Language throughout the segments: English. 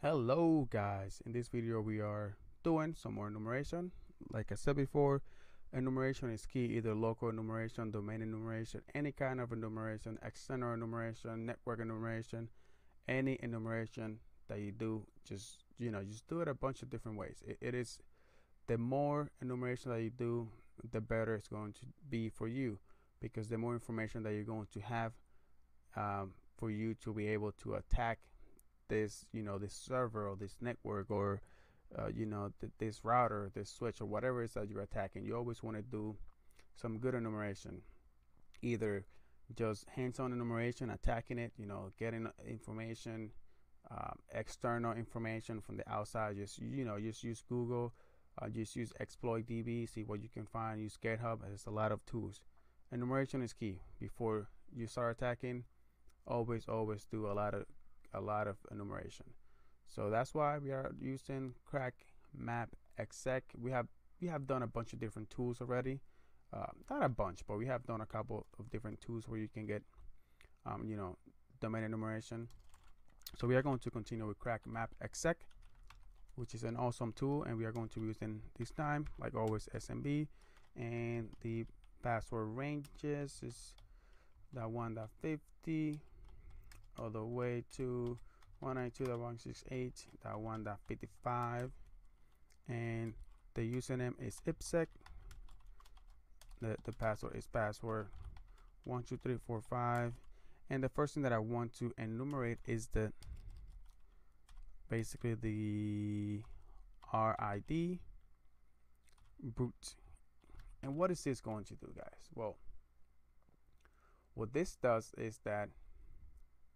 Hello guys, in this video we are doing some more enumeration. Like I said before, enumeration is key, either local enumeration, domain enumeration, any kind of enumeration, external enumeration, network enumeration, any enumeration that you do, just do it a bunch of different ways. It is the more enumeration that you do, the better it's going to be for you, because the more information that you're going to have for you to be able to attack this this server or this network or this router, this switch, or whatever it is that you're attacking. You always want to do some good enumeration, either just hands-on enumeration, attacking it, getting information, external information from the outside. Just use Google, just use exploit DB, see what you can find, use GitHub. There's a lot of tools. Enumeration is key. Before you start attacking, always do a lot of enumeration. So that's why we are using CrackMapExec. We have done a bunch of different tools already. Not a bunch, but we have done a couple of different tools where you can get domain enumeration. So we are going to continue with CrackMapExec, which is an awesome tool, and we are going to be using this time, like always, SMB, and the password ranges is that 1.50 all the way to 192.168.1.55, and the username is IPSEC. The password is password 12345, and the first thing that I want to enumerate is basically the RID root. And what is this going to do, guys? Well, what this does is that,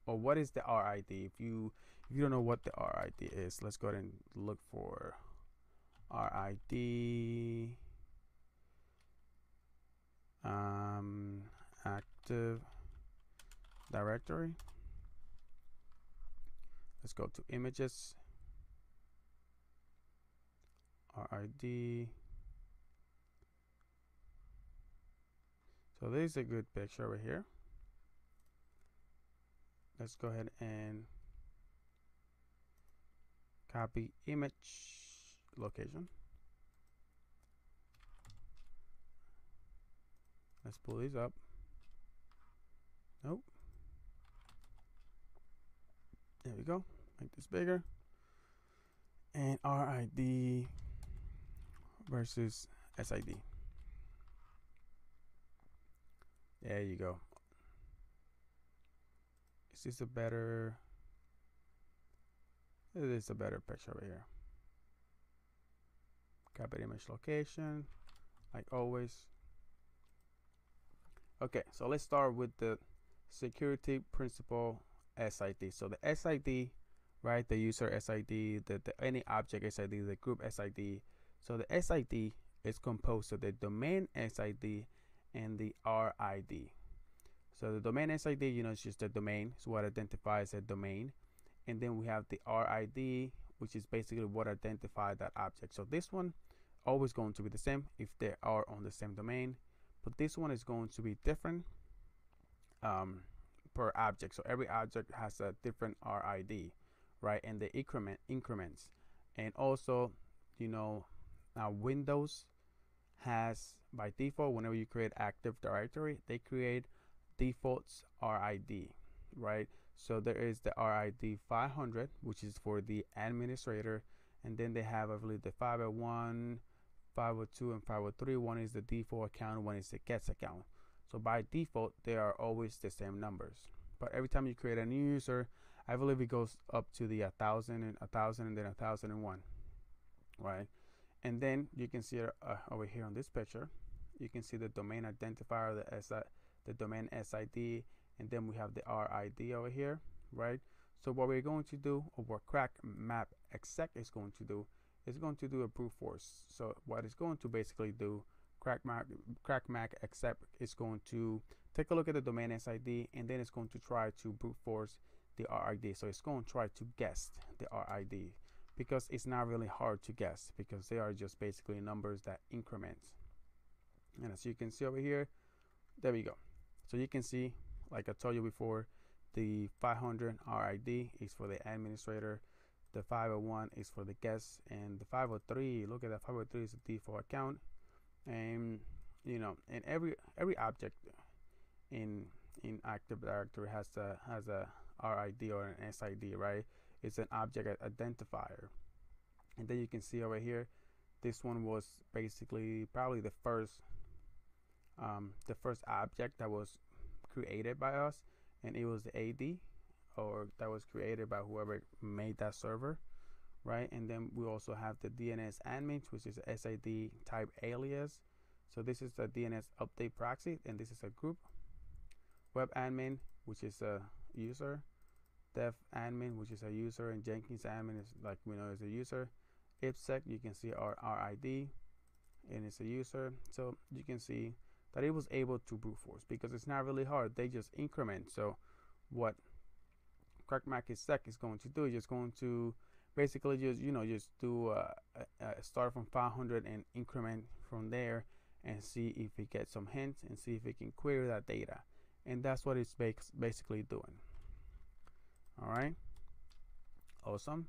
or what is the RID? If you don't know what the RID is, let's go ahead and look for RID Active Directory. Let's go to images, RID. So there's a good picture right here. Let's go ahead and copy image location. Let's pull these up. Nope. There we go. Make this bigger. And RID versus SID. There you go. Is this a better? It is a better picture right here. Copy image location, like always. Okay, so let's start with the security principal SID. So the SID, right? The user SID, the any object SID, the group SID. So the SID is composed of the domain SID and the RID. So the domain SID, it's just the domain. It's what identifies a domain. And then we have the RID, which is basically what identifies that object. So this one always going to be the same if they are on the same domain. But this one is going to be different per object. So every object has a different RID, right? And the increments. And also, now Windows has, by default, whenever you create Active Directory, they create defaults RID, right? So there is the RID 500, which is for the administrator, and then they have, I believe, the 501, 502, and 503. One is the default account, one is the guest account. So by default, they are always the same numbers. But every time you create a new user, I believe it goes up to the 1,000 and 1,000 and then 1,001, right? And then you can see it over here on this picture. You can see the domain identifier, the domain SID, and then we have the RID over here, right? So what we're going to do, or what CrackMapExec is going to do, is going to do a brute force. So what it's going to basically do, CrackMapExec is going to take a look at the domain SID, and then it's going to try to brute force the RID. So it's going to try to guess the RID, because it's not really hard to guess, because they are just basically numbers that increment. And as you can see over here, there we go. So you can see, like I told you before, the 500 RID is for the administrator, The 501 is for the guest, and the 503, look at that, 503 is the default account. And you know, and every object in Active Directory has a RID or an SID, right? It's an object identifier. And then you can see over here, this one was basically probably the first object that was created by us, and it was the AD, or that was created by whoever made that server, right? And then we also have the DNS admin, which is a SID type alias. So this is the DNS update proxy, and this is a group. Web admin, which is a user. Dev admin, which is a user, and Jenkins admin is, like we know, is a user. IPsec, you can see our RID, and it's a user. So you can see that it was able to brute force, because it's not really hard. They just increment. So what CrackMapExec is going to do is just going to basically just do start from 500 and increment from there, and see if it gets some hints, and see if it can query that data. And that's what it's basically doing. All right, awesome.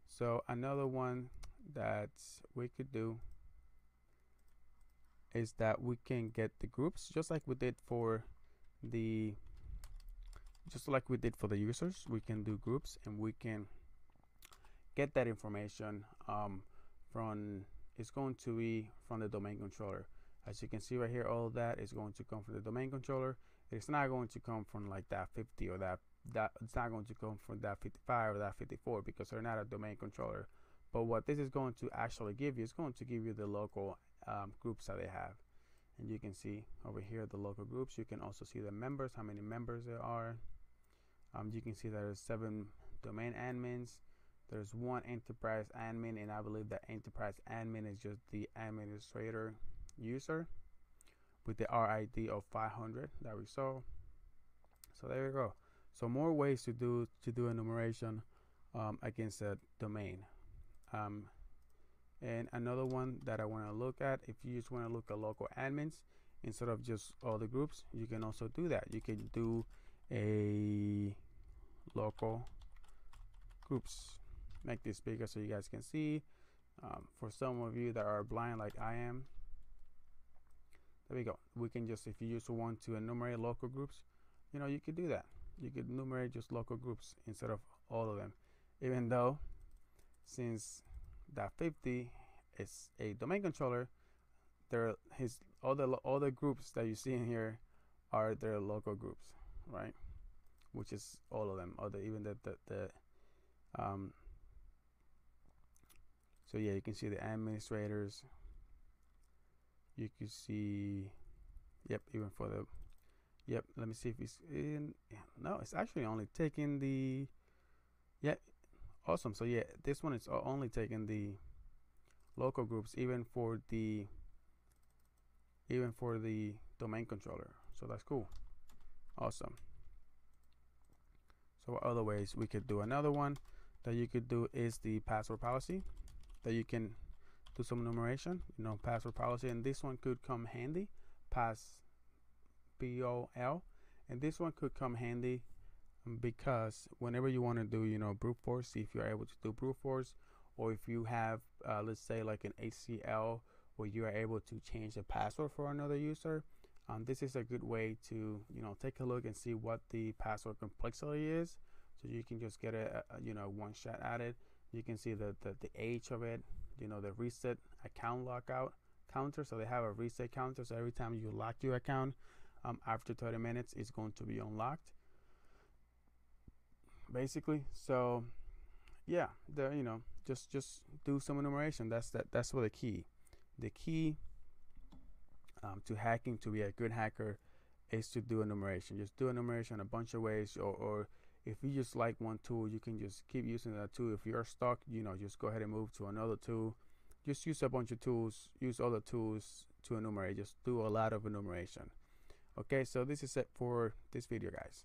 So another one that we could do is that we can get the groups, just like we did for the users. We can do groups, and we can get that information from, it's going to be from the domain controller. As you can see right here, all of that is going to come from the domain controller. It's not going to come from like that 50 or that it's not going to come from that 55 or that 54, because they're not a domain controller. But what this is going to actually give you is going to give you the local groups that they have. And you can see over here the local groups. You can also see the members, how many members there are. You can see there's 7 domain admins. There's 1 enterprise admin, and I believe that enterprise admin is just the administrator user with the RID of 500 that we saw. So there you go. So more ways to do enumeration against a domain. And another one that I want to look at, if you just want to look at local admins instead of just all the groups, you can also do that. You can do a local groups. Make this bigger so you guys can see. For some of you that are blind like I am, there we go. We can just, if you just want to enumerate local groups, you know, you could do that. You could enumerate just local groups instead of all of them, even though since that 50 is a domain controller, there all the groups that you see in here are their local groups, right? Which is all of them, even the so yeah, you can see the administrators. You can see, yep, even for the, yep, let me see if it's in, no, it's actually only taking the, yeah, awesome. So yeah, this one is only taking the local groups, even for the domain controller. So that's cool. Awesome. So what other ways we could do? Another one that you could do is the password policy, that you can do some enumeration, you know, password policy, and this one could come handy, POL, and this one could come handy because whenever you want to do, you know, brute force, if you're able to do brute force, or if you have let's say like an ACL where you are able to change the password for another user, this is a good way to, you know, take a look and see what the password complexity is, so you can just get a you know, one shot at it. You can see the age of it, you know, the reset account lockout counter. So they have a reset counter, so every time you lock your account, after 30 minutes it's going to be unlocked, basically. So yeah, you know, just do some enumeration. That's what the key to hacking, to be a good hacker, is to do enumeration. Just do enumeration a bunch of ways, or if you just like one tool, you can just keep using that tool. If you're stuck, you know, just go ahead and move to another tool. Just use a bunch of tools, use other tools to enumerate. Just do a lot of enumeration. Okay, so this is it for this video, guys.